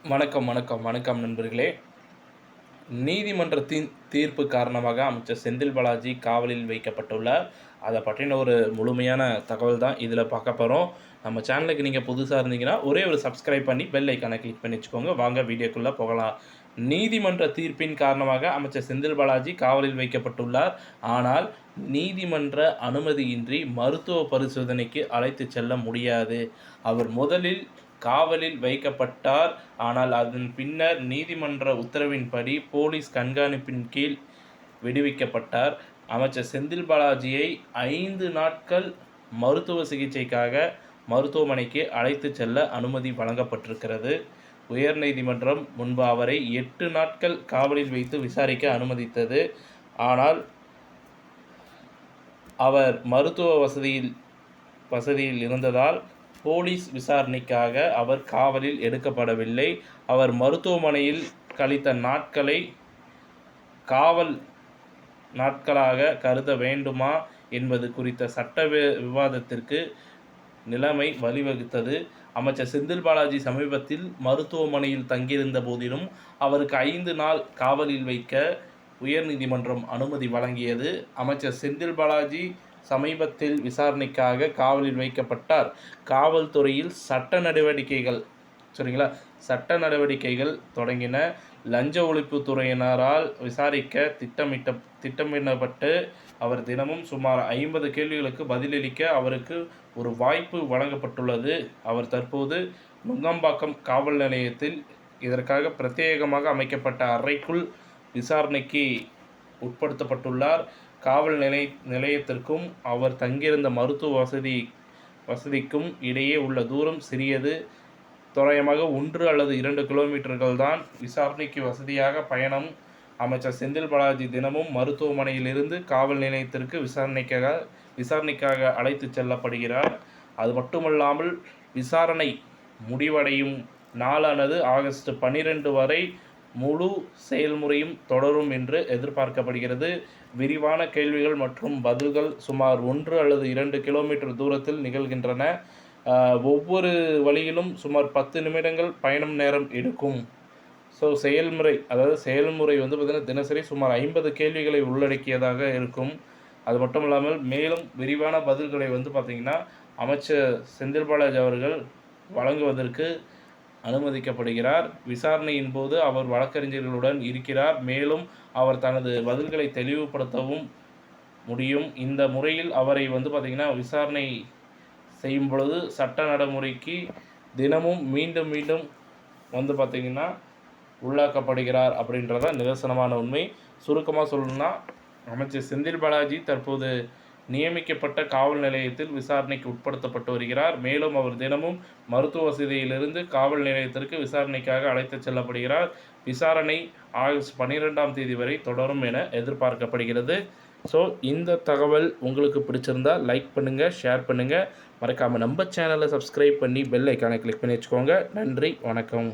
வணக்கம் நண்பர்களே. நீதிமன்றத்தின் தீர்ப்பு காரணமாக அமைச்சர் செந்தில் பாலாஜி காவலில் வைக்கப்பட்டுள்ளார். அதை பற்றின ஒரு முழுமையான தகவல் தான் இதில் பார்க்க போகிறோம். நம்ம சேனலுக்கு நீங்கள் புதுசாக இருந்தீங்கன்னா ஒரே ஒரு சப்ஸ்கிரைப் பண்ணி பெல் ஐக்கானை கிளிக் பண்ணி வச்சுக்கோங்க. வாங்க வீடியோக்குள்ளே போகலாம். நீதிமன்ற தீர்ப்பின் காரணமாக அமைச்சர் செந்தில் பாலாஜி காவலில் வைக்கப்பட்டுள்ளார். ஆனால் நீதிமன்ற அனுமதியின்றி மருத்துவ பரிசோதனைக்கு அழைத்து செல்ல முடியாது. அவர் முதலில் காவலில் வைக்கப்பட்டார். ஆனால் அதன் பின்னர் நீதிமன்ற உத்தரவின்படி போலீஸ் கண்காணிப்பின் கீழ் விடுவிக்கப்பட்டார். அமைச்சர் செந்தில் பாலாஜியை 5 நாட்கள் மருத்துவ சிகிச்சைக்காக மருத்துவமனைக்கு அழைத்து செல்ல அனுமதி வழங்கப்பட்டிருக்கிறது. உயர்நீதிமன்றம் முன்பு அவரை 8 நாட்கள் காவலில் வைத்து விசாரிக்க அனுமதித்தது. ஆனால் அவர் மருத்துவ வசதியில் இருந்ததால் போலீஸ் விசாரணைக்காக அவர் காவலில் எடுக்கப்படவில்லை. அவர் மருத்துவமனையில் கழித்த நாட்களை காவல் நாட்களாக கருத வேண்டுமா என்பது குறித்த சட்ட விவாதத்திற்கு நிலைமை வழிவகுத்தது. அமைச்சர் செந்தில் பாலாஜி சமீபத்தில் மருத்துவமனையில் தங்கியிருந்த போதிலும் அவருக்கு 5 நாள் காவலில் வைக்க உயர்நீதிமன்றம் அனுமதி வழங்கியது. அமைச்சர் செந்தில் பாலாஜி சமீபத்தில் விசாரணைக்காக காவலில் வைக்கப்பட்டார். காவல்துறையில் சட்ட நடவடிக்கைகள் தொடங்கின. லஞ்ச ஒழிப்புத்துறையினரால் விசாரிக்க திட்டமிடப்பட்டு அவர் தினமும் சுமார் 50 கேள்விகளுக்கு பதிலளிக்க அவருக்கு ஒரு வாய்ப்பு வழங்கப்பட்டுள்ளது. அவர் தற்போது நுங்கம்பாக்கம் காவல் நிலையத்தில் இதற்காக பிரத்யேகமாக அமைக்கப்பட்ட அறைக்குள் விசாரணைக்கு உட்படுத்தப்பட்டுள்ளார். காவல் நிலையத்திற்கும் அவர் தங்கியிருந்த மருத்துவ வசதிக்கும் இடையே உள்ள தூரம் சிறியது. தோராயமாக 1 அல்லது 2 கிலோமீட்டர்கள் தான். விசாரணைக்கு வசதியாக பயணம். அமைச்சர் செந்தில் பாலாஜி தினமும் மருத்துவமனையிலிருந்து காவல் நிலையத்திற்கு விசாரணைக்காக அழைத்து செல்லப்படுகிறார். அது மட்டுமல்லாமல் விசாரணை முடிவடையும் நாளானது ஆகஸ்ட் 12 வரை முழு செயல்முறையும் தொடரும் என்று எதிர்பார்க்கப்படுகிறது. விரிவான கேள்விகள் மற்றும் பதில்கள் சுமார் 1 அல்லது 2 கிலோமீட்டர் தூரத்தில் நிகழ்கின்றன. ஒவ்வொரு வழியிலும் சுமார் 10 நிமிடங்கள் பயணம் நேரம் எடுக்கும். செயல்முறை பார்த்திங்கன்னா தினசரி சுமார் 50 கேள்விகளை உள்ளடக்கியதாக இருக்கும். அது மட்டும் இல்லாமல் மேலும் விரிவான பதில்களை பார்த்திங்கன்னா அமைச்சர் செந்தில் பாலாஜி அவர்கள் வழங்குவதற்கு அனுமதிக்கப்படுகிறார். விசாரணையின் போது அவர் வழக்கறிஞர்களுடன் இருக்கிறார். மேலும் அவர் தனது பதில்களை தெளிவுபடுத்தவும் முடியும். இந்த முறையில் அவரை பார்த்திங்கன்னா விசாரணை செய்யும் பொழுது சட்ட நடைமுறைக்கு தினமும் மீண்டும் பார்த்திங்கன்னா உள்ளாக்கப்படுகிறார் அப்படின்றத நிதர்சனமான உண்மை. சுருக்கமாக சொல்லணும்னா அமைச்சர் செந்தில் பாலாஜி தற்போது நியமிக்கப்பட்ட காவல் நிலையத்தில் விசாரணைக்கு உட்படுத்தப்பட்டு வருகிறார். மேலும் அவர் தினமும் மருத்துவ வசதியிலிருந்து காவல் நிலையத்திற்கு விசாரணைக்காக அழைத்து செல்லப்படுகிறார். விசாரணை ஆகஸ்ட் 12ஆம் தேதி வரை தொடரும் என எதிர்பார்க்கப்படுகிறது. இந்த தகவல் உங்களுக்கு பிடிச்சிருந்தா லைக் பண்ணுங்கள், ஷேர் பண்ணுங்கள். மறக்காமல் நம்ம சேனலை சப்ஸ்கிரைப் பண்ணி பெல் ஐக்கானை கிளிக் பண்ணி வச்சுக்கோங்க. நன்றி, வணக்கம்.